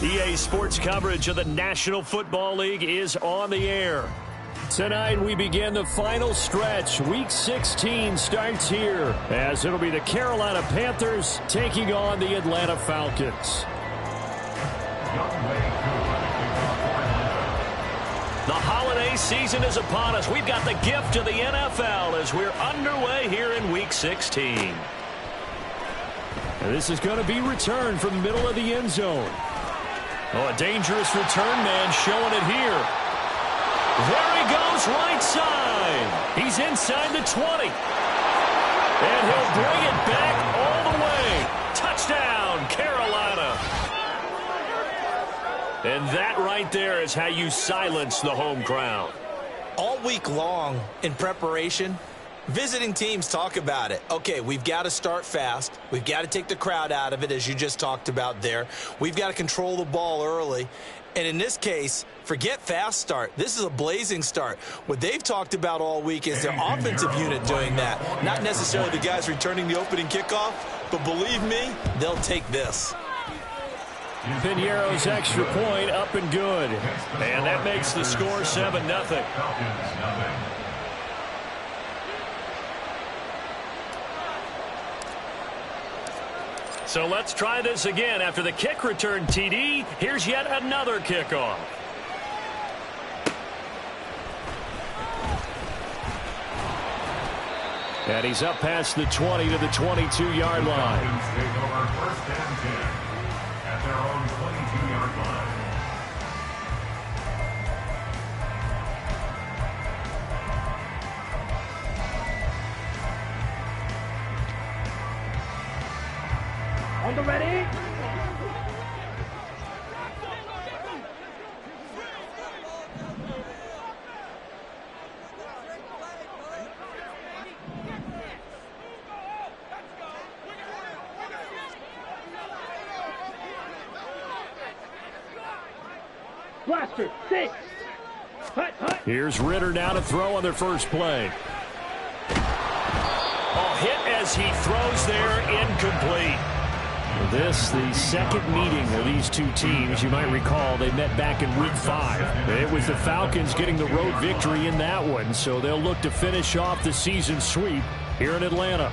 EA Sports coverage of the National Football League is on the air. Tonight we begin the final stretch. Week 16 starts here as it'll be the Carolina Panthers taking on the Atlanta Falcons. The holiday season is upon us. We've got the gift of the NFL as we're underway here in Week 16. And this is going to be returned from the middle of the end zone. Oh, a dangerous return man showing it here. There he goes, right side. He's inside the 20. And he'll bring it back all the way. Touchdown, Carolina. And that right there is how you silence the home crowd. All week long in preparation, visiting teams talk about it. Okay, we've got to start fast. We've got to take the crowd out of it, as you just talked about there. We've got to control the ball early. And in this case, forget fast start. This is a blazing start. What they've talked about all week is their offensive unit doing that. Not necessarily the guys returning the opening kickoff, but believe me, they'll take this. Piniero's extra point up and good. And that makes the score 7-0. So let's try this again. After the kick return TD, here's yet another kickoff. And he's up past the 20 to the 22-yard line. First and 10 at their own 22-yard line. On the ready. Blaster, 6. Hut, hut. Here's Ritter now to throw on their first play. Oh, hit as he throws there, incomplete. This, the second meeting of these two teams. You might recall they met back in Week 5. It was the Falcons getting the road victory in that one, so they'll look to finish off the season sweep here in Atlanta.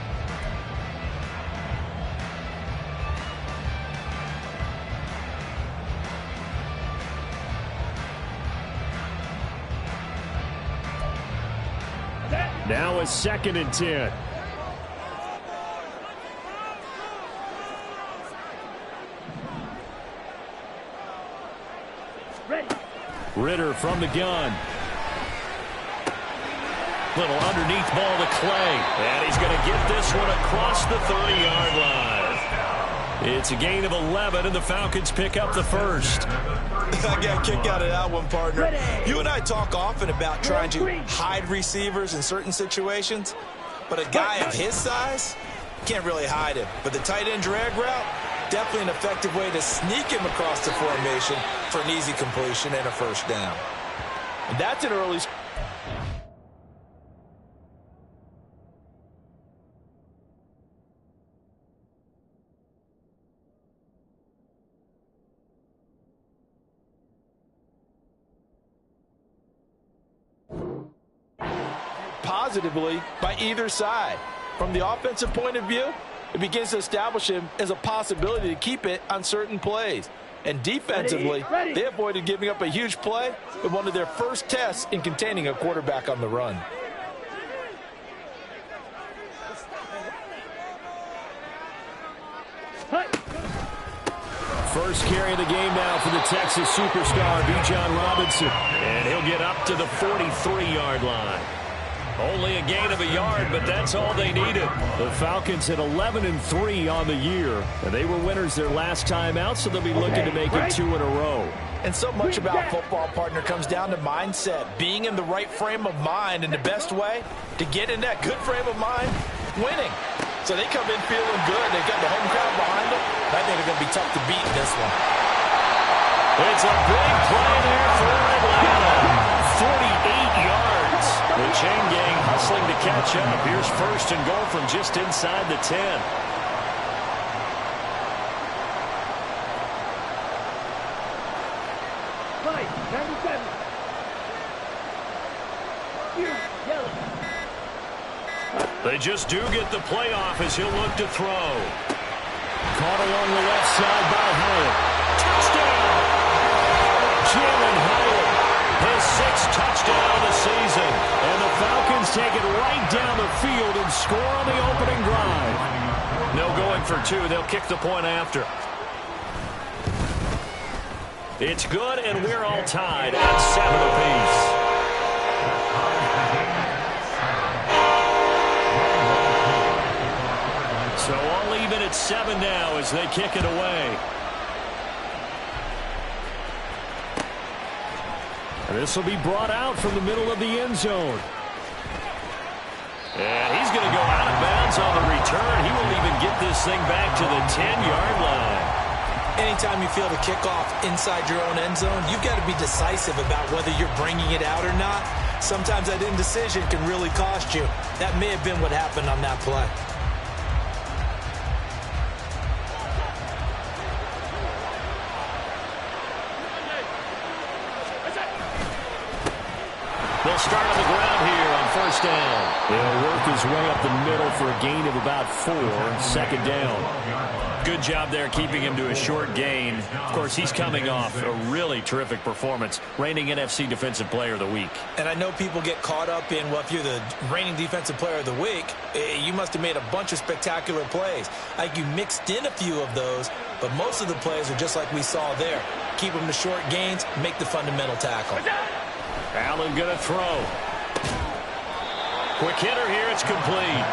Now a 2nd and 10. Ritter from the gun. Little underneath ball to Clay. And he's going to get this one across the 30-yard line. It's a gain of 11, and the Falcons pick up the first. I got a kick out of that one, partner. You and I talk often about trying to hide receivers in certain situations, but a guy of his size can't really hide him. But the tight end drag route, definitely an effective way to sneak him across the formation for an easy completion and a first down. And that's an early. Positively by either side. From the offensive point of view, it begins to establish him as a possibility to keep it on certain plays. And defensively, they avoided giving up a huge play in one of their first tests in containing a quarterback on the run. First carry of the game now for the Texas superstar, Bijan Robinson. And he'll get up to the 43-yard line. Only a gain of a yard, but that's all they needed. The Falcons at 11-3 on the year. And they were winners their last time out, so they'll be looking to make it 2 in a row. And so much about football, partner, comes down to mindset. Being in the right frame of mind, and the best way to get in that good frame of mind, winning. So they come in feeling good. They've got the home crowd behind them. I think they're going to be tough to beat in this one. It's a big play there for Atlanta. 48 yards. The chain gang hustling to catch up. Here's first and goal from just inside the 10. They just do get the playoff as he'll look to throw. Caught along the left side by Hyatt. Touchdown! Jalen Hyatt, his 6th touchdown of the season. And the Falcons take it right down the field and score on the opening drive. No going for 2. They'll kick the point after. It's good, and we're all tied at 7 apiece. So all even at 7 now as they kick it away. And this will be brought out from the middle of the end zone. And he's going to go out of bounds on the return. He will even get this thing back to the 10-yard line. Anytime you feel the kickoff inside your own end zone, you've got to be decisive about whether you're bringing it out or not. Sometimes that indecision can really cost you. That may have been what happened on that play. They'll start on the ground here on first down. He'll work his way up the middle for a gain of about 4. Second down. Good job there keeping him to a short gain. Of course, he's coming off a really terrific performance, reigning NFC Defensive Player of the Week. And I know people get caught up in, well, if you're the reigning Defensive Player of the Week, you must have made a bunch of spectacular plays. Like you mixed in a few of those, but most of the plays are just like we saw there. Keep them to short gains, make the fundamental tackle. Allen going to throw. Quick hitter here. It's complete.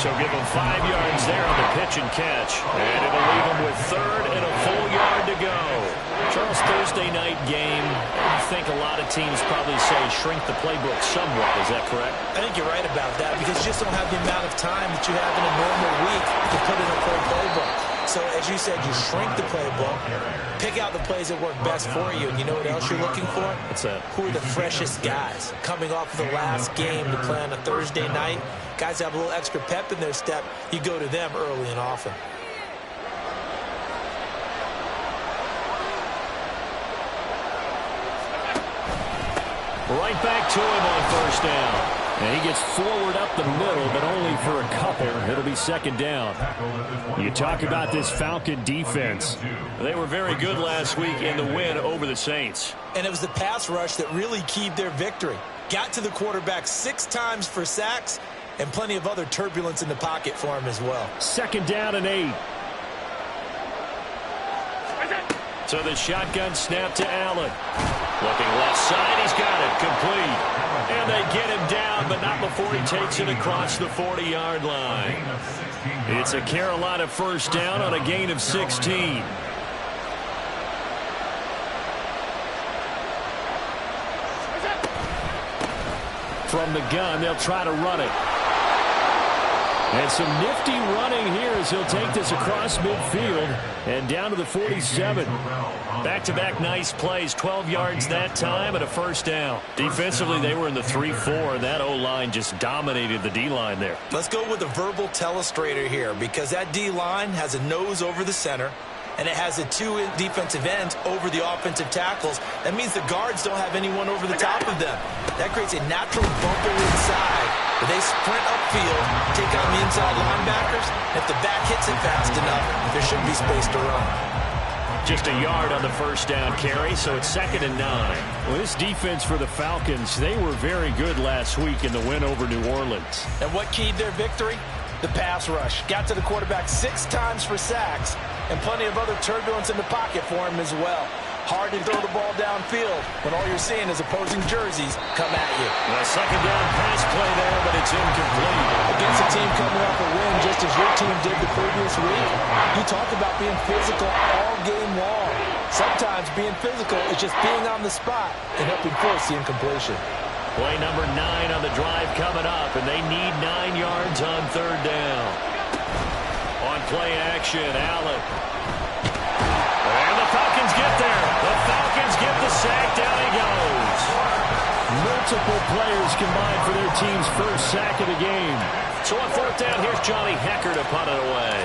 So give him 5 yards there on the pitch and catch. And it'll leave him with 3rd and a full yard to go. Charles, Thursday night game, I think a lot of teams probably say shrink the playbook somewhat. Is that correct? I think you're right about that because you just don't have the amount of time that you have in a normal week to put in a full playbook. So, as you said, you shrink the playbook, pick out the plays that work best for you, and you know what else you're looking for? What's that? Who are the freshest guys? Coming off of the last game to play on a Thursday night, guys have a little extra pep in their step. You go to them early and often. Right back to him on first down. And he gets forward up the middle, but only for a couple. It'll be second down. You talk about this Falcon defense. They were very good last week in the win over the Saints. And it was the pass rush that really keyed their victory. Got to the quarterback 6 times for sacks and plenty of other turbulence in the pocket for him as well. Second down and 8. So the shotgun snap to Allen. Looking left side, he's got it, complete. And they get him down, but not before he takes it across the 40-yard line. It's a Carolina first down on a gain of 16. From the gun, they'll try to run it. And some nifty running here as he'll take this across midfield and down to the 47. Back-to-back nice plays, 12 yards that time and a first down. Defensively, they were in the 3-4, and that O-line just dominated the D-line there. Let's go with a verbal telestrator here because that D-line has a nose over the center, and it has the 2 defensive ends over the offensive tackles. That means the guards don't have anyone over the top of them. That creates a natural bumper inside. But they sprint upfield, take on the inside linebackers. If the back hits it fast enough, there should be space to run. Just a yard on the first down carry, so it's 2nd and 9. Well, this defense for the Falcons, they were very good last week in the win over New Orleans. And what keyed their victory? The pass rush. Got to the quarterback 6 times for sacks and plenty of other turbulence in the pocket for him as well. Hard to throw the ball downfield when all you're seeing is opposing jerseys come at you. A second down pass play there, but it's incomplete. Against a team coming off a win just as your team did the previous week, you talk about being physical all game long. Sometimes being physical is just being on the spot and helping force the incompletion. Play number 9 on the drive coming up, and they need 9 yards on third down. On play action, Allen. And the Falcons get there. The Falcons get the sack. Down he goes. Multiple players combined for their team's first sack of the game. So on fourth down, here's Johnny Hecker to punt it away.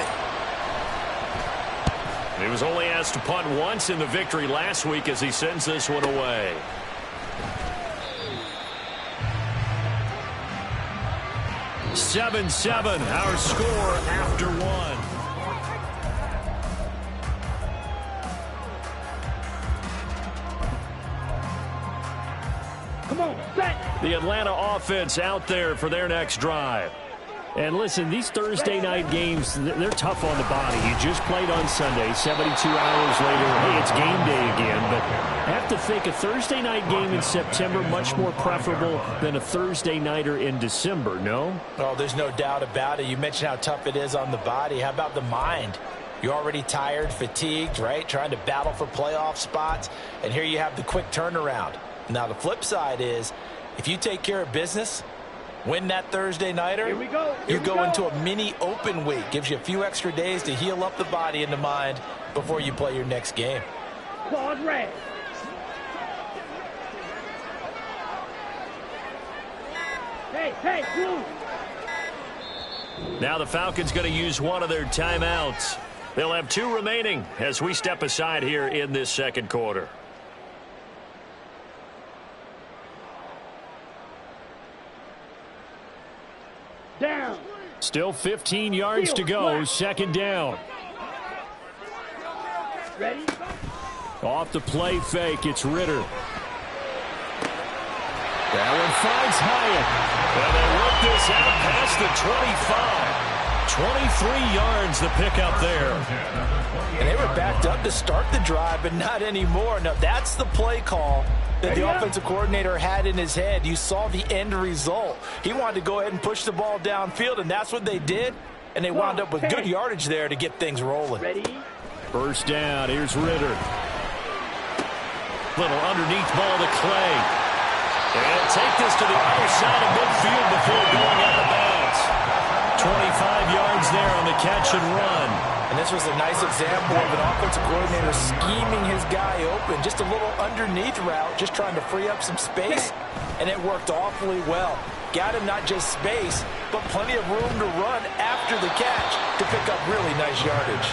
He was only asked to punt once in the victory last week as he sends this one away. Seven, our score after one. Come on, set. The Atlanta offense out there for their next drive. And listen, these Thursday night games, they're tough on the body. You just played on Sunday, 72 hours later. Hey, it's game day again. But I have to think a Thursday night game in September much more preferable than a Thursday nighter in December, no? Oh, there's no doubt about it. You mentioned how tough it is on the body. How about the mind? You're already tired, fatigued, right? Trying to battle for playoff spots. And here you have the quick turnaround. Now, the flip side is, if you take care of business, win that Thursday nighter, you go into a mini open week. Gives you a few extra days to heal up the body and the mind before you play your next game. Claude red. Hey, blue. Now the Falcons going to use one of their timeouts. They'll have 2 remaining as we step aside here in this second quarter. Down. Still 15 yards to go. Second down. Ready? Off the play fake. It's Ritter. That one finds Hyatt. And they work this out past the 25. 23 yards the pickup there. And they were backed up to start the drive, but not anymore. Now, that's the play call that the offensive coordinator had in his head. You saw the end result. He wanted to go ahead and push the ball downfield, and that's what they did. And they wound up with good yardage there to get things rolling. Ready? First down. Here's Ritter. Little underneath ball to Clay. And take this to the other side of midfield before going out of bounds. 25 yards there on the catch and run. And this was a nice example of an offensive coordinator scheming his guy open. Just a little underneath route, just trying to free up some space. And it worked awfully well. Got him not just space, but plenty of room to run after the catch to pick up really nice yardage.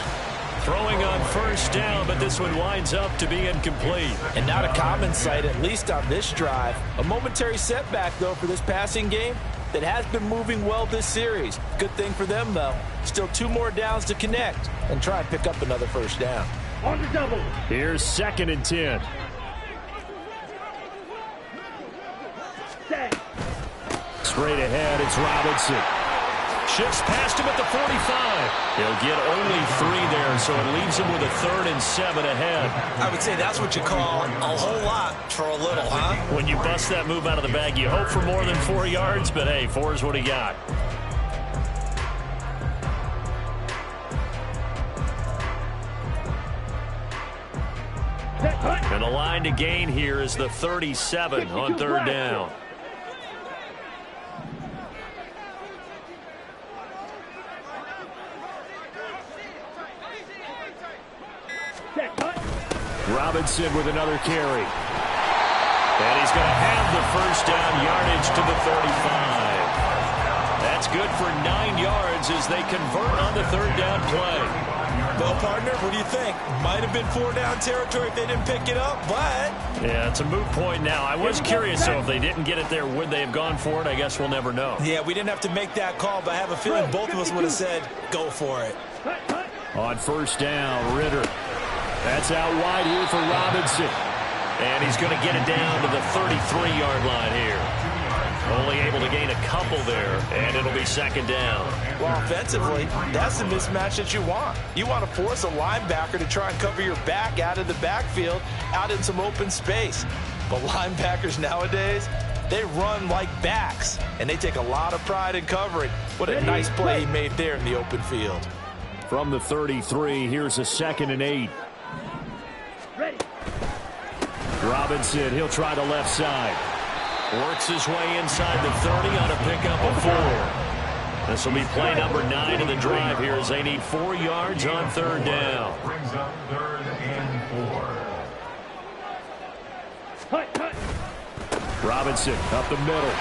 Throwing on first down, but this one winds up to be incomplete. And not a common sight, at least on this drive. A momentary setback, though, for this passing game that has been moving well this series. Good thing for them, though. Still 2 more downs to connect and try and pick up another first down. On the double. Here's 2nd and 10. Set. Straight ahead, it's Robinson. Shifts past him at the 45. He'll get only 3 there, so it leaves him with a 3rd and 7 ahead. I would say that's what you call a whole lot for a little, huh? When you bust that move out of the bag, you hope for more than 4 yards, but hey, 4 is what he got. And the line to gain here is the 37 on 3rd down. Robinson with another carry. And he's going to have the first down yardage to the 35. That's good for 9 yards as they convert on the 3rd down play. Well, partner, what do you think? Might have been 4-down territory if they didn't pick it up, but... Yeah, it's a moot point now. I was curious, so if they didn't get it there, would they have gone for it? I guess we'll never know. Yeah, we didn't have to make that call, but I have a feeling both of us would have said, go for it. On first down, Ritter. That's out wide here for Robinson. And he's going to get it down to the 33-yard line here. Only able to gain a couple there, and it'll be 2nd down. Well, offensively, that's the mismatch that you want. You want to force a linebacker to try and cover your back out of the backfield, out in some open space. But linebackers nowadays, they run like backs, and they take a lot of pride in covering. What a nice play he made there in the open field. From the 33, here's a 2nd and 8. Ready. Robinson, he'll try the left side. Works his way inside the 30 on a pickup of 4. This will be play number 9 of the drive here as they need 4 yards on 3rd down. Brings up 3rd and 4. Robinson up the middle.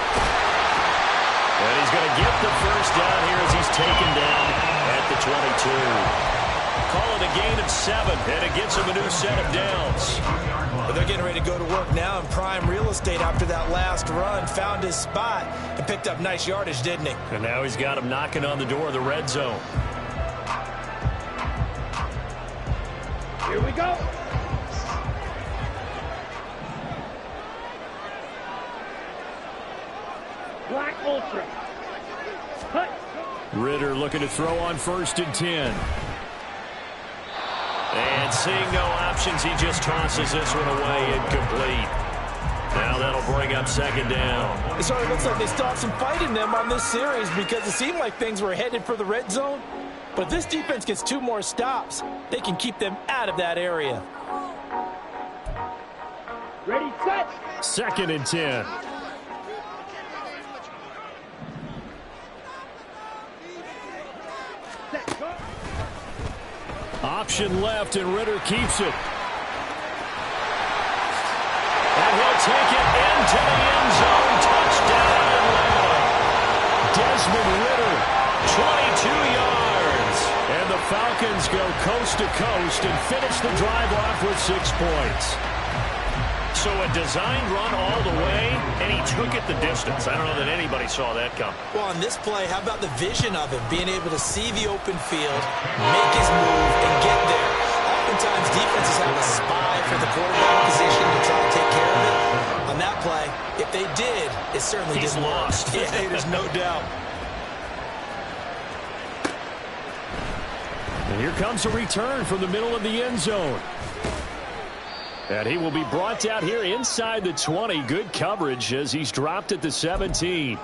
And he's going to get the first down here as he's taken down at the 22. Call it a gain of 7, and it gets him a new set of downs. But they're getting ready to go to work now in prime real estate after that last run. Found his spot and picked up nice yardage, didn't he? And now he's got him knocking on the door of the red zone. Here we go. Black Ultra. Cut. Ritter looking to throw on 1st and 10. And seeing no options, he just tosses this one away, incomplete. Now that'll bring up 2nd down. It sort of looks like they still have some fight in them on this series because it seemed like things were headed for the red zone. But if this defense gets 2 more stops, they can keep them out of that area. Ready, set. 2nd and 10. Set, go. Option left, and Ritter keeps it. And he'll take it into the end zone. Touchdown, Atlanta. Desmond Ritter, 22 yards. And the Falcons go coast to coast and finish the drive off with 6 points. So a designed run all the way, and he took it the distance. I don't know that anybody saw that coming. Well, on this play, how about the vision of him? Being able to see the open field, make his move, and get there. Oftentimes, defenses have a spy for the quarterback position to try to take care of it. On that play, if they did, it certainly He's didn't work. lost. Yeah, there's no doubt. And here comes a return from the middle of the end zone. And he will be brought down here inside the 20. Good coverage as he's dropped at the 17.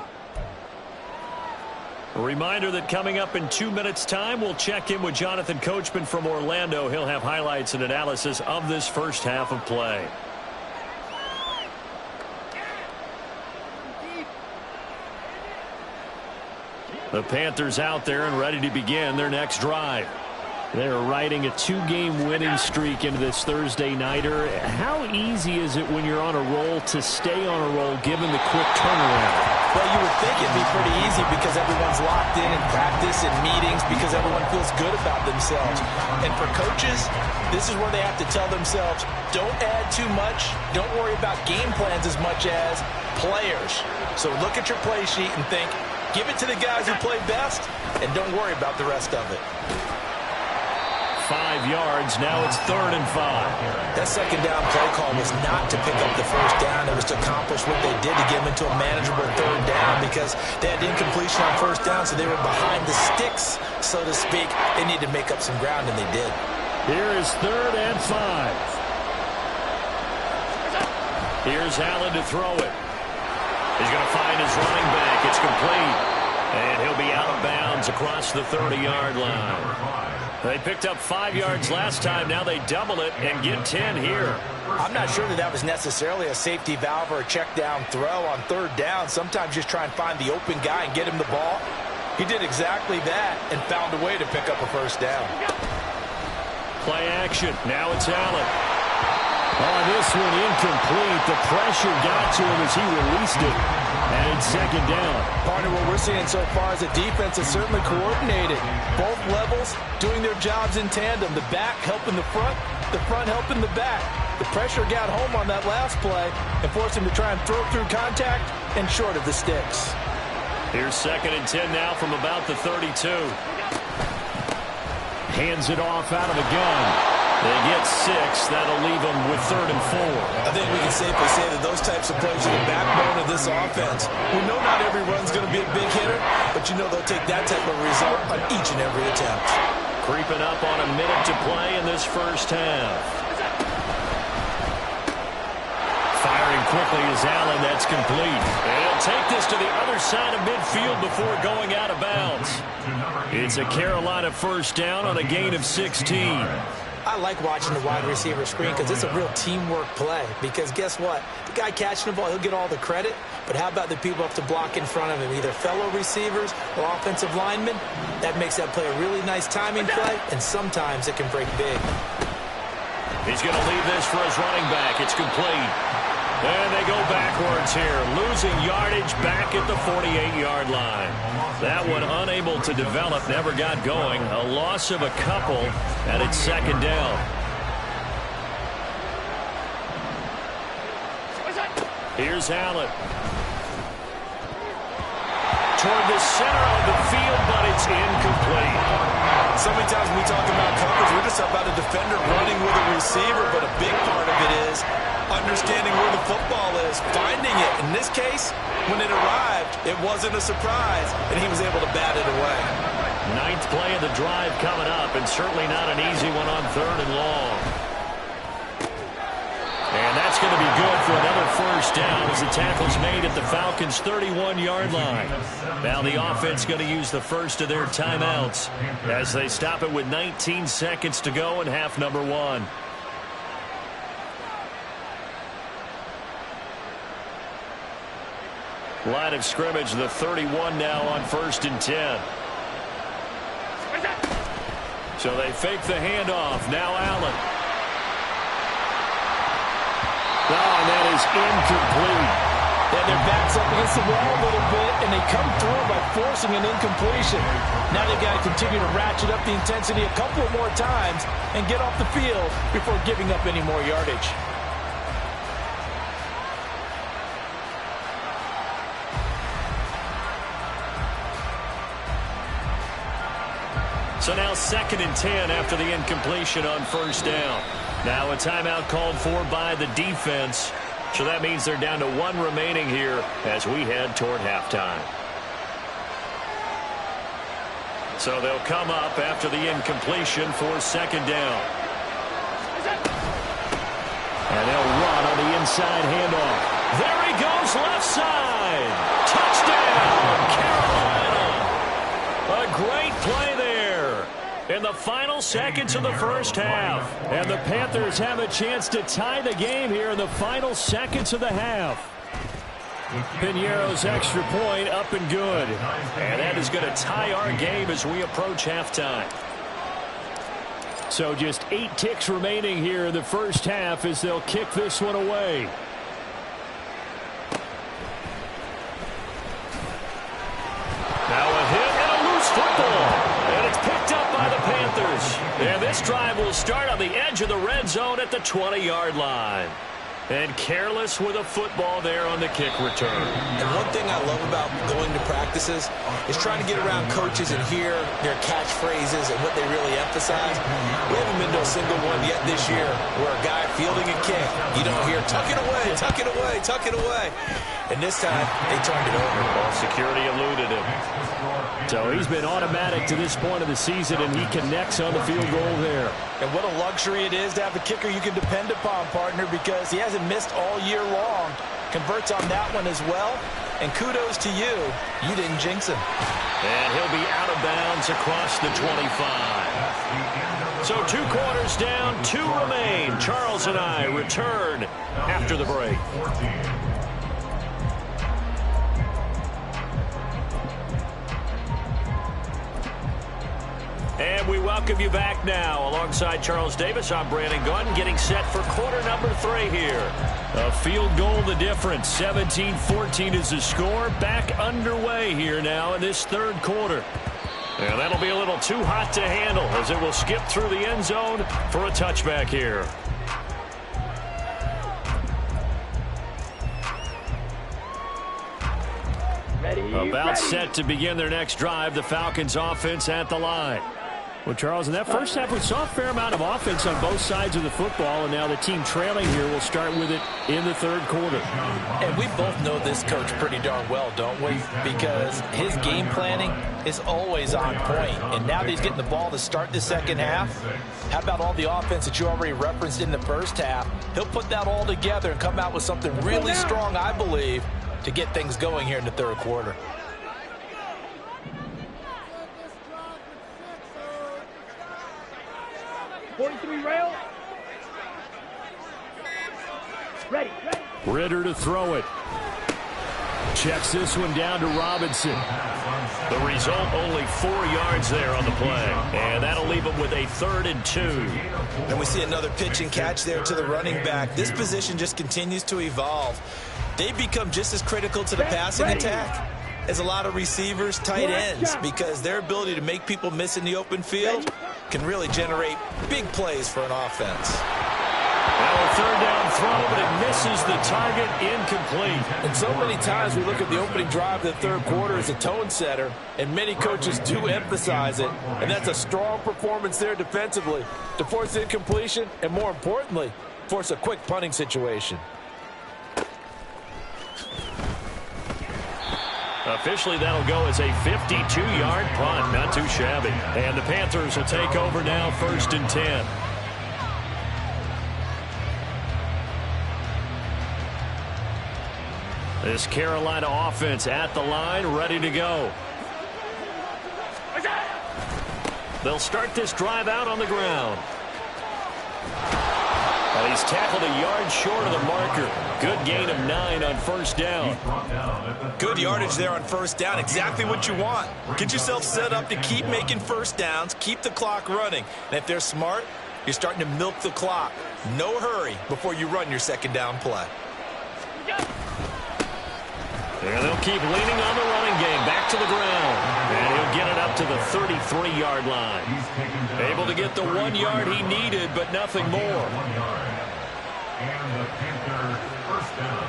A reminder that coming up in 2 minutes' time, we'll check in with Jonathan Coachman from Orlando. He'll have highlights and analysis of this first half of play. The Panthers out there and ready to begin their next drive. They're riding a 2-game winning streak into this Thursday nighter. How easy is it when you're on a roll to stay on a roll given the quick turnaround? Well, you would think it'd be pretty easy because everyone's locked in practice and meetings because everyone feels good about themselves. And for coaches, this is where they have to tell themselves, don't add too much, don't worry about game plans as much as players. So look at your play sheet and think, give it to the guys who play best, and don't worry about the rest of it. 5 yards. Now it's 3rd and 5. That 2nd down play call was not to pick up the 1st down. It was to accomplish what they did to get them into a manageable 3rd down because they had incompletion on 1st down, so they were behind the sticks, so to speak. They needed to make up some ground, and they did. Here is 3rd and 5. Here's Allen to throw it. He's going to find his running back. It's complete. And he'll be out of bounds across the 30-yard line. They picked up 5 yards last time. Now they double it and get 10 here. I'm not sure that was necessarily a safety valve or a check down throw on 3rd down. Sometimes just try and find the open guy and get him the ball. He did exactly that and found a way to pick up a 1st down. Play action. Now it's Allen. On this one, incomplete. The pressure got to him as he released it. And it's 2nd down. Partner, what we're seeing so far is a defense is certainly coordinated. Both levels doing their jobs in tandem. The back helping the front helping the back. The pressure got home on that last play and forced him to try and throw through contact and short of the sticks. Here's 2nd and 10 now from about the 32. Hands it off out of the gun. They get 6. That'll leave them with 3rd and 4. I think we can safely say that those types of plays are the backbone of this offense. We know not every run's going to be a big hitter, but you know they'll take that type of result on each and every attempt. Creeping up on a minute to play in this first half. Firing quickly is Allen. That's complete. And he'll take this to the other side of midfield before going out of bounds. It's a Carolina 1st down on a gain of 16. I like watching the wide receiver screen because it's a real teamwork play. Because guess what? The guy catching the ball, he'll get all the credit. But how about the people up to block in front of him? Either fellow receivers or offensive linemen. That makes that play a really nice timing play. And sometimes it can break big. He's going to leave this for his running back. It's complete. And they go back backwards here, losing yardage back at the 48-yard line. That one unable to develop, never got going. A loss of a couple, and it's second down. Here's Allen. Toward the center of the field, but it's incomplete. So many times when we talk about coverage, we're just about a defender running with a receiver, but a big part of it is understanding where the football is, finding it. In this case, when it arrived, it wasn't a surprise, and he was able to bat it away. Ninth play of the drive coming up, and certainly not an easy one on 3rd and long. And that's going to be good for another first down as the tackle's made at the Falcons' 31-yard line. Now the offense going to use the first of their timeouts as they stop it with 19 seconds to go in half number 1. Line of scrimmage, the 31 now on 1st and 10. So they fake the handoff. Now Allen. Oh, and that is incomplete. Yeah, their back's up against the wall a little bit, and they come through by forcing an incompletion. Now they've got to continue to ratchet up the intensity a couple more times and get off the field before giving up any more yardage. So now 2nd and 10 after the incompletion on 1st down. Now a timeout called for by the defense. So that means they're down to 1 remaining here as we head toward halftime. So they'll come up after the incompletion for 2nd down. And they'll run on the inside handoff. There he goes, left side. Touchdown, Carolina. A great play there in the final seconds of the first half. And the Panthers have a chance to tie the game here in the final seconds of the half. Piñeiro's extra point up and good. And that is going to tie our game as we approach halftime. So just 8 ticks remaining here in the first half as they'll kick this one away. Now a hit and a loose football. And it's picked up by the Panthers. And this drive will start on the edge of the red zone at the 20-yard line. And careless with a football there on the kick return. And one thing I love about going to practices is trying to get around coaches and hear their catchphrases and what they really emphasize. We haven't been to a single one yet this year where a guy fielding a kick, you don't hear, tuck it away, tuck it away, tuck it away. And this time, they turned it over. Well, security eluded him. So he's been automatic to this point of the season, and he connects on the field goal there. And what a luxury it is to have a kicker you can depend upon, partner, because he hasn't missed all year long. Converts on that one as well. And kudos to you. You didn't jinx him. And he'll be out of bounds across the 25. So 2 quarters down, 2 remain. Charles and I return after the break. And we welcome you back now. Alongside Charles Davis, I'm Brandon Gunn, getting set for quarter number 3 here. A field goal the difference. 17-14 is the score. Back underway here now in this 3rd quarter. And that'll be a little too hot to handle as it will skip through the end zone for a touchback here. About set to begin their next drive. The Falcons offense at the line. Well, Charles, in that first half, we saw a fair amount of offense on both sides of the football, and now the team trailing here will start with it in the 3rd quarter. And we both know this coach pretty darn well, don't we? Because his game planning is always on point. And now that he's getting the ball to start the second half, how about all the offense that you already referenced in the first half? He'll put that all together and come out with something really strong, I believe, to get things going here in the 3rd quarter. Rail. Ready. Ritter to throw it. Checks this one down to Robinson. The result, only 4 yards there on the play. And that'll leave him with a 3rd and 2. And we see another pitch and catch there to the running back. This position just continues to evolve. they become just as critical to the passing attack as a lot of receivers, tight ends, because their ability to make people miss in the open field can really generate big plays for an offense. Now a third down throw, but it misses the target, incomplete. And so many times we look at the opening drive of the third quarter as a tone setter, and many coaches do emphasize it, and that's a strong performance there defensively to force incompletion and, more importantly, force a quick punting situation. Officially, that'll go as a 52-yard punt. Not too shabby. And the Panthers will take over now, 1st and 10. This Carolina offense at the line, ready to go. They'll start this drive out on the ground. And he's tackled a yard short of the marker. Good gain of 9 on 1st down. Good yardage there on 1st down. Exactly what you want. Get yourself set up to keep making 1st downs, keep the clock running. And if they're smart, you're starting to milk the clock. No hurry before you run your 2nd down play. And they'll keep leaning on the running game. Back to the ground. And he'll get it up to the 33-yard line. Able to get the 1 yard he needed, but nothing more. And the Panthers' 1st down.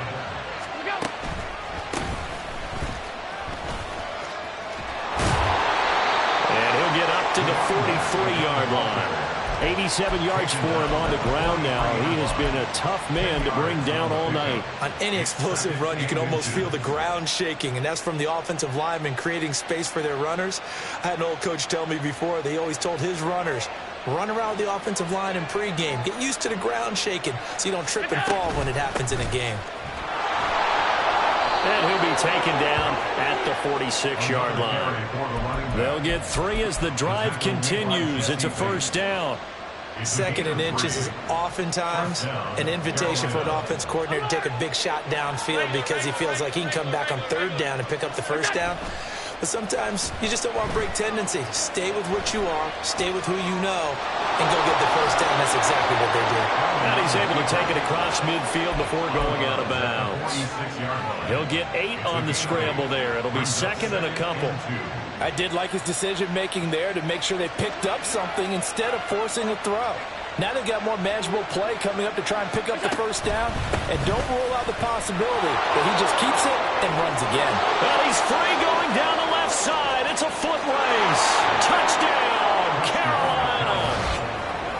And he'll get up to the 43-yard line. 87 yards for him on the ground now. He has been a tough man to bring down all night. On any explosive run, you can almost feel the ground shaking, and that's from the offensive linemen creating space for their runners. I had an old coach tell me before, they always told his runners, run around the offensive line in pregame. Get used to the ground shaking so you don't trip and fall when it happens in a game. And he'll be taken down at the 46-yard line. They'll get 3 as the drive continues. It's a 1st down. 2nd and inches is oftentimes an invitation for an offense coordinator to take a big shot downfield because he feels like he can come back on 3rd down and pick up the 1st down. But sometimes you just don't want to break tendency. Stay with what you are, stay with who you know, and go get the 1st down. That's exactly what they did. And he's able to take it across midfield before going out of bounds. He'll get 8 on the scramble there. It'll be 2nd and a couple. I did like his decision-making there to make sure they picked up something instead of forcing a throw. Now they've got more manageable play coming up to try and pick up the 1st down. And don't rule out the possibility that he just keeps it and runs again. Well, he's free going down the left side. It's a foot race. Touchdown, Carolina.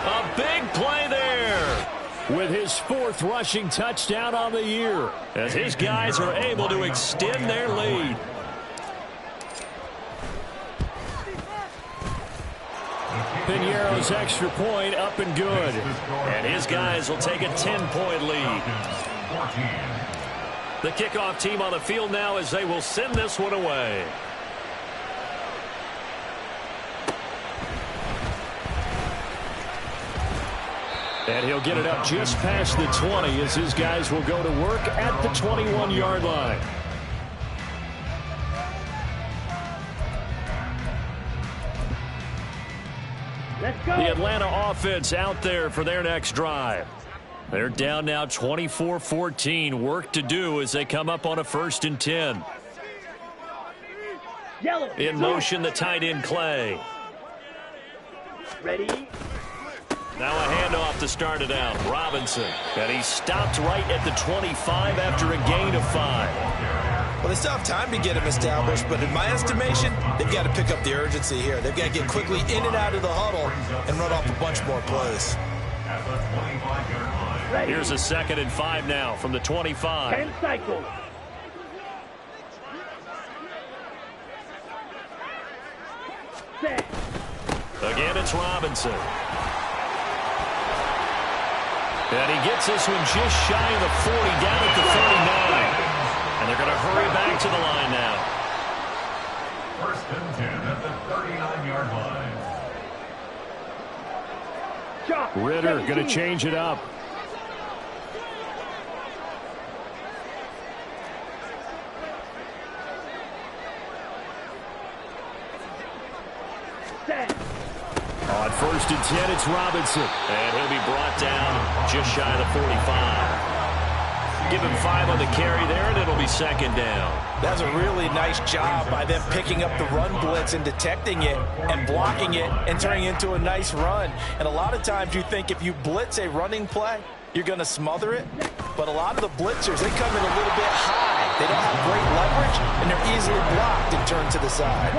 A big play there with his 4th rushing touchdown on the year as his guys are able to extend their lead. Piñeiro's extra point up and good. And his guys will take a 10-point lead. The kickoff team on the field now as they will send this one away. And he'll get it up just past the 20 as his guys will go to work at the 21-yard line. Let's go. The Atlanta offense out there for their next drive. They're down now 24-14. Work to do as they come up on a 1st and 10. Yellow. In motion, the tight end Clay. Ready. Now a handoff to start it out. Robinson. And he stopped right at the 25 after a gain of 5. Well, they still have time to get him established, but in my estimation, they've got to pick up the urgency here. They've got to get quickly in and out of the huddle and run off a bunch more plays. Here's a 2nd and 5 now from the 25. 10 cycles. Set. Again, it's Robinson. And he gets this one just shy of the 40, down at the 39. And they're going to hurry back to the line now. 1st and 10 at the 39-yard line. Shot. Ritter going to change it up. Set. On 1st and 10, it's Robinson. And he'll be brought down just shy of the 45. Give him 5 on the carry there, and it'll be second down. That's a really nice job by them picking up the run blitz and detecting it and blocking it and turning it into a nice run. And a lot of times you think if you blitz a running play, you're going to smother it. But a lot of the blitzers, they come in a little bit high. They don't have great leverage, and they're easily blocked and turned to the side.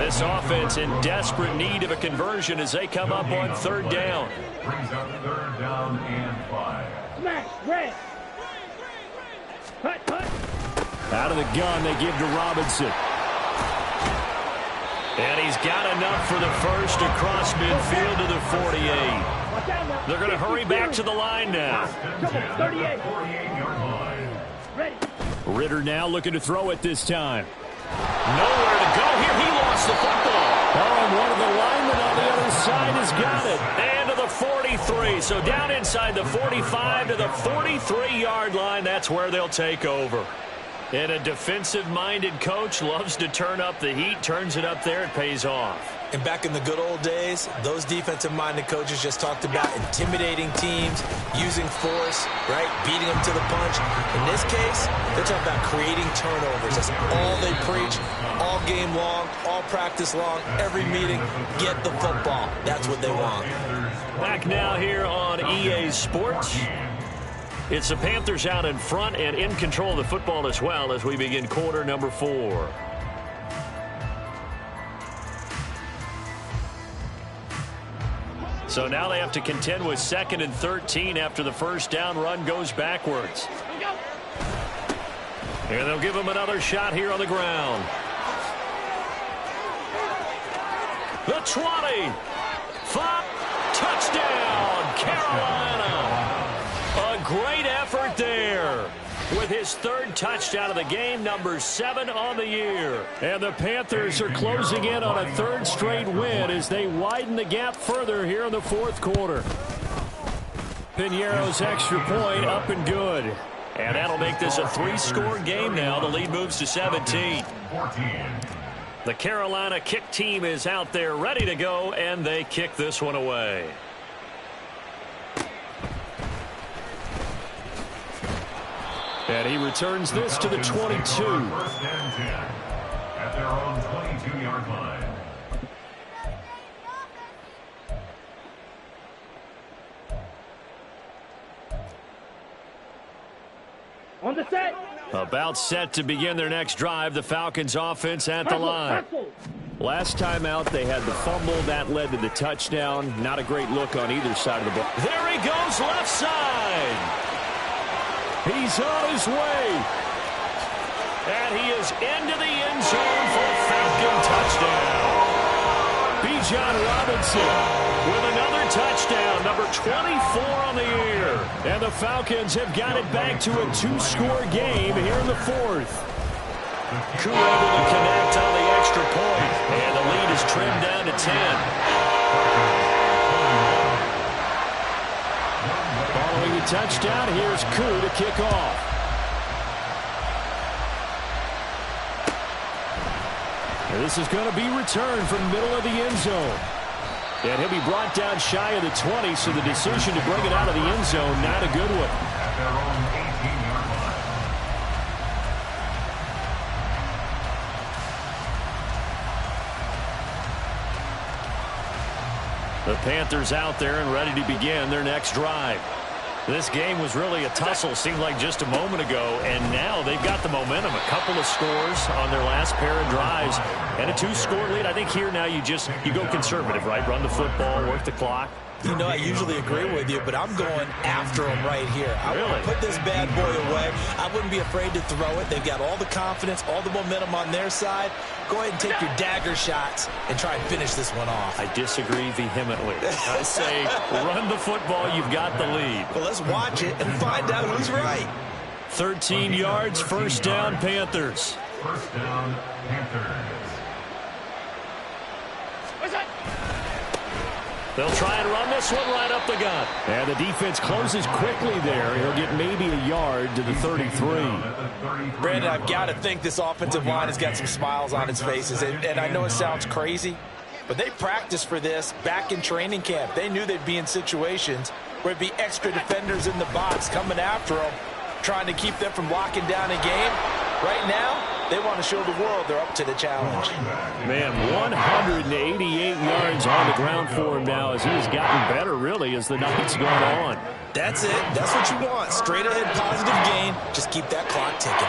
This offense in desperate need of a conversion as they come up on third down. Brings up third down and 5. Smash, red. Cut. Out of the gun, they give to Robinson. And he's got enough for the first across midfield to the 48. They're going to hurry back to the line now. 38. 48-yard line. Ready. Ritter now looking to throw it this time. Nowhere to go here. He lost the football. Oh, and one of the linemen on the other side has got it. And to the 43. So down inside the 45 to the 43-yard line. That's where they'll take over. And a defensive-minded coach loves to turn up the heat, turns it up there, it pays off. And back in the good old days, those defensive-minded coaches just talked about intimidating teams, using force, right, beating them to the punch. In this case, they're talking about creating turnovers. That's all they preach, all game long, all practice long, every meeting. Get the football. That's what they want. Back now here on EA Sports. It's the Panthers out in front and in control of the football as well as we begin quarter number 4. So now they have to contend with 2nd and 13 after the first down run goes backwards. And they'll give them another shot here on the ground. The 20. 5. Touchdown, Carolina. A great effort there with his 3rd touchdown of the game, number 7 on the year. And the Panthers are closing in on a 3rd straight win as they widen the gap further here in the 4th quarter. Piñeiro's extra point up and good. And that'll make this a 3-score game now. The lead moves to 17. 14. The Carolina kick team is out there ready to go, and they kick this one away. And he returns this to the 22. First and 10 at their own 22-yard line. On the set. About set to begin their next drive. The Falcons offense at the line. Last time out, they had the fumble. That led to the touchdown. Not a great look on either side of the ball. There he goes, left side. He's on his way. And he is into the end zone for a Falcon touchdown. Bijan Robinson with another touchdown, number 24 on the year. And the Falcons have got it back to a 2-score game here in the 4th. Koo able to connect on the extra point, and the lead is trimmed down to 10. Following the touchdown, here's Koo to kick off. And this is going to be returned from middle of the end zone. And he'll be brought down shy of the 20, so the decision to bring it out of the end zone, not a good one. At their own 18-yard line. The Panthers out there and ready to begin their next drive. This game was really a tussle, seemed like just a moment ago, and now they've got the momentum. A couple of scores on their last pair of drives, and a 2-score lead. I think here now you go conservative, right? Run the football, work the clock. You know, I usually agree with you, but I'm going after him right here. I want to put this bad boy away. I wouldn't be afraid to throw it. They've got all the confidence, all the momentum on their side. Go ahead and take your dagger shots and try and finish this one off. I disagree vehemently. I say run the football. You've got the lead. Well, let's watch it and find out who's right. 13 yards, first down, Panthers. First down, Panthers. They'll try and run this one right up the gut. And the defense closes quickly there. He'll get maybe a yard to the 33. Brandon, I've got to think this offensive line has got some smiles on its faces. And I know it sounds crazy, but they practiced for this back in training camp. They knew they'd be in situations where it'd be extra defenders in the box coming after them. trying to keep them from locking down a game. Right now, they want to show the world they're up to the challenge. Man, 188 yards on the ground for him now as he's gotten better, really, as the night's gone on. That's it. That's what you want. Straight ahead, positive gain. Just keep that clock ticking.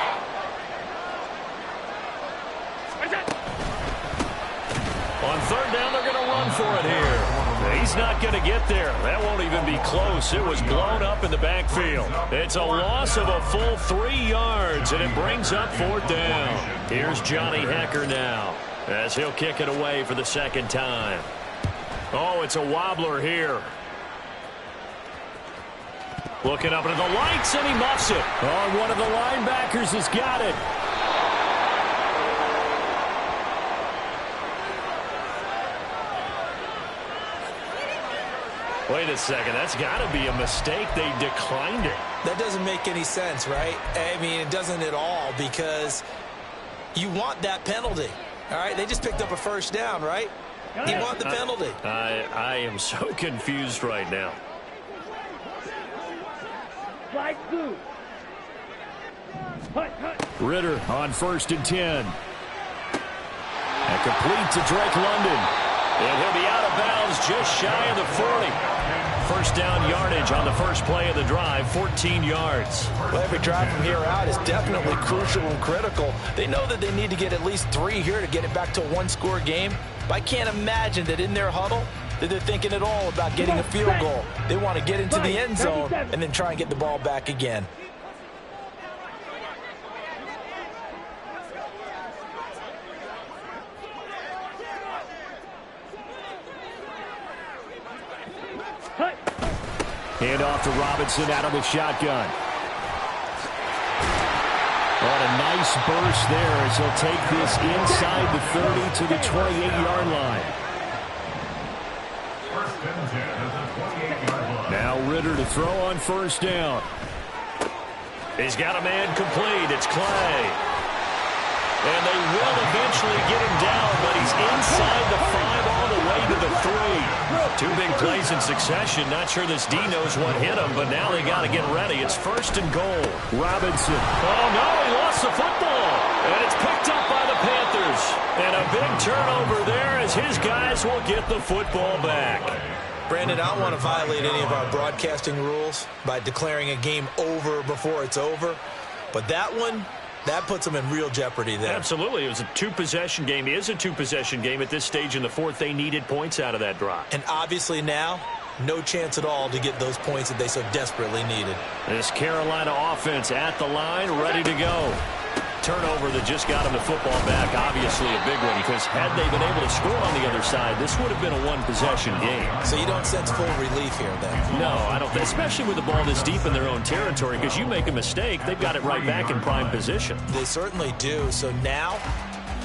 On third down, they're going to run for it here. He's not going to get there. That won't even be close. It was blown up in the backfield. It's a loss of a full 3 yards, and it brings up fourth down. Here's Johnny Hecker now as he'll kick it away for the second time. Oh, it's a wobbler here. Looking up into the lights, and he muffs it. Oh, one of the linebackers has got it. Wait a second, that's got to be a mistake. They declined it. That doesn't make any sense, right? I mean, it doesn't at all, because you want that penalty. All right, they just picked up a first down, right? You want the penalty. I am so confused right now. Flag two. Ritter on 1st and 10. And complete to Drake London. And he'll be out of bounds just shy of the 40. First down yardage on the first play of the drive, 14 yards. Well, every drive from here out is definitely crucial and critical. They know that they need to get at least 3 here to get it back to a one-score game. But I can't imagine that in their huddle that they're thinking at all about getting a field goal. They want to get into the end zone and then try and get the ball back again. Hand off to Robinson out of the shotgun. What a nice burst there as he'll take this inside the 30 to the 28-yard line. Now Ritter to throw on first down. He's got a man complete. It's Clay. And they will eventually get him down, but he's inside the 5 all the way to the 3. 2 big plays in succession. Not sure this D knows what hit him, but now they got to get ready. It's 1st and goal. Robinson. Oh, no, he lost the football. And it's picked up by the Panthers. And a big turnover there as his guys will get the football back. Brandon, I don't want to violate any of our broadcasting rules by declaring a game over before it's over. But that one, that puts them in real jeopardy there. Absolutely. It was a 2-possession game. It is a 2-possession game at this stage in the fourth. They needed points out of that drive. And obviously now, no chance at all to get those points that they so desperately needed. This Carolina offense at the line, ready to go. Turnover that just got him the football back. Obviously a big one, because had they been able to score on the other side, this would have been a 1-possession game. So you don't sense full relief here then? No, I don't. Especially with the ball this deep in their own territory, because you make a mistake, they've got it right back in prime position. They certainly do. So now,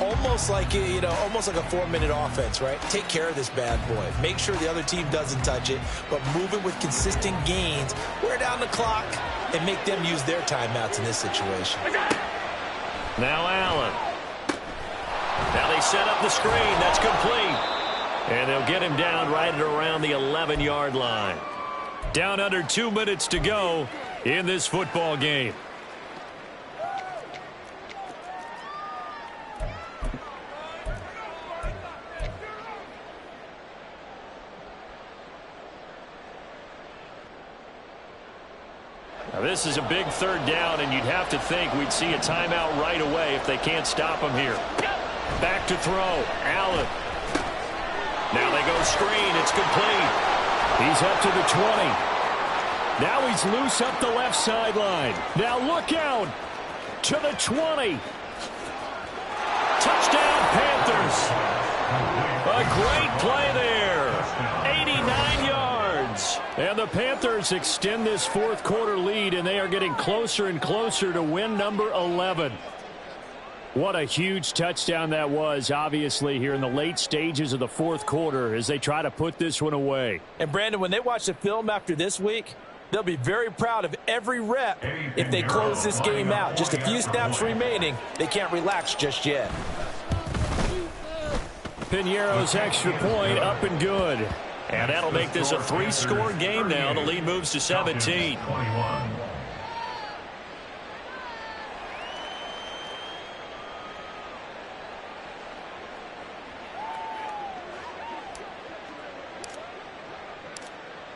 almost like almost like a 4-minute offense, right? Take care of this bad boy. Make sure the other team doesn't touch it, but move it with consistent gains. Wear down the clock and make them use their timeouts in this situation. Now Allen. Now they set up the screen. That's complete. And they'll get him down right at around the 11-yard line. Down under 2 minutes to go in this football game. Now this is a big third down, and you'd have to think we'd see a timeout right away if they can't stop him here. Back to throw. Allen. Now they go screen. It's complete. He's up to the 20. Now he's loose up the left sideline. Now look out to the 20. Touchdown, Panthers. A great play there. 89 yards. And the Panthers extend this fourth quarter lead, and they are getting closer and closer to win number 11. What a huge touchdown that was, obviously, here in the late stages of the fourth quarter as they try to put this one away. And, Brandon, when they watch the film after this week, they'll be very proud of every rep if they close this game out. Just a few snaps remaining. They can't relax just yet. Piñeiro's extra point up and good. And that'll make this a 3-score game now. The lead moves to 17.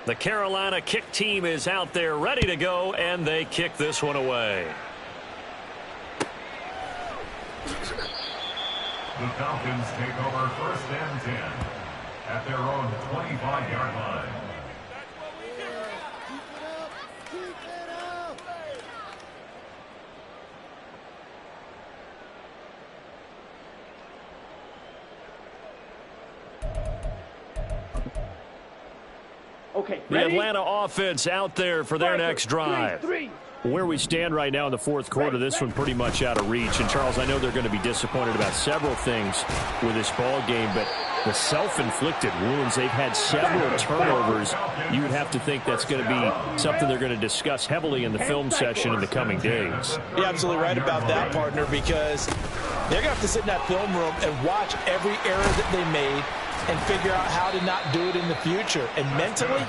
The Carolina kick team is out there ready to go, and they kick this one away. The Falcons take over 1st and 10 at their own 25-yard line. Okay, The ready? Atlanta offense out there for their next drive. Three. Where we stand right now in the fourth quarter, this one pretty much out of reach. And, Charles, I know they're going to be disappointed about several things with this ball game, but the self-inflicted wounds, they've had several turnovers. You would have to think that's going to be something they're going to discuss heavily in the film session in the coming days. You're absolutely right about that, partner, because they're going to have to sit in that film room and watch every error that they made and figure out how to not do it in the future. And mentally,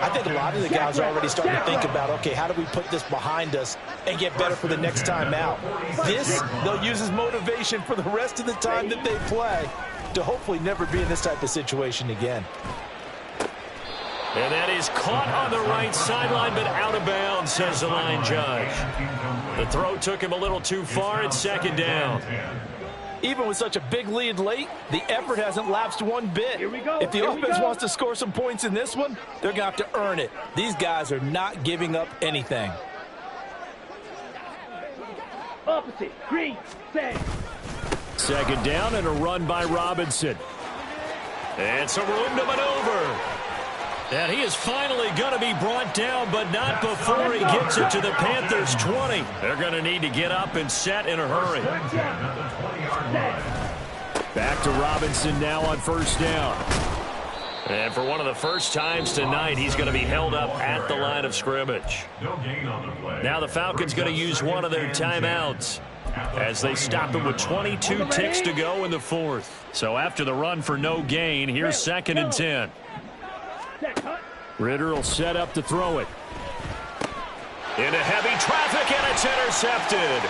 I think a lot of the guys are already starting to think about, okay, how do we put this behind us and get better for the next time out? This, they'll use as motivation for the rest of the time that they play to hopefully never be in this type of situation again. And that is caught on the right sideline, but out of bounds, says the line judge. The throw took him a little too far. It's 2nd down. Even with such a big lead late, the effort hasn't lapsed one bit. Here we go. If the offense wants to score some points in this one, they're going to have to earn it. These guys are not giving up anything. Opposite. Green. Set. 2nd down and a run by Robinson. And some room to maneuver. And he is finally going to be brought down, but not before he gets it to the Panthers' 20. They're going to need to get up and set in a hurry. Back to Robinson now on 1st down. And for one of the first times tonight, he's going to be held up at the line of scrimmage. Now the Falcons going to use one of their timeouts as they stop him with 22 ticks to go in the 4th. So after the run for no gain, here's 2nd and 10. Ritter will set up to throw it. Into heavy traffic, and it's intercepted.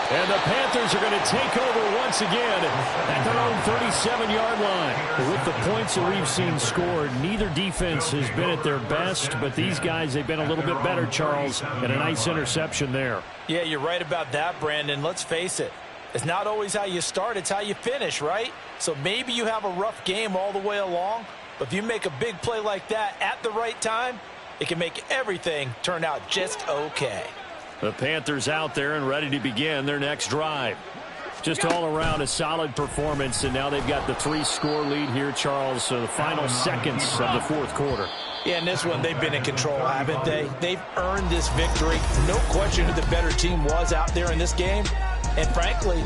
And the Panthers are going to take over once again at their own 37-yard line. With the points that we've seen scored, neither defense has been at their best, but these guys, they've been a little bit better, Charles, and a nice interception there. Yeah, you're right about that, Brandon. Let's face it. It's not always how you start, it's how you finish, right? So maybe you have a rough game all the way along, but if you make a big play like that at the right time, it can make everything turn out just okay. The Panthers out there and ready to begin their next drive. Just all around a solid performance, and now they've got the 3-score lead here, Charles, so the final seconds of the 4th quarter. Yeah, in this one, they've been in control, haven't they? They've earned this victory. No question who the better team was out there in this game. And frankly,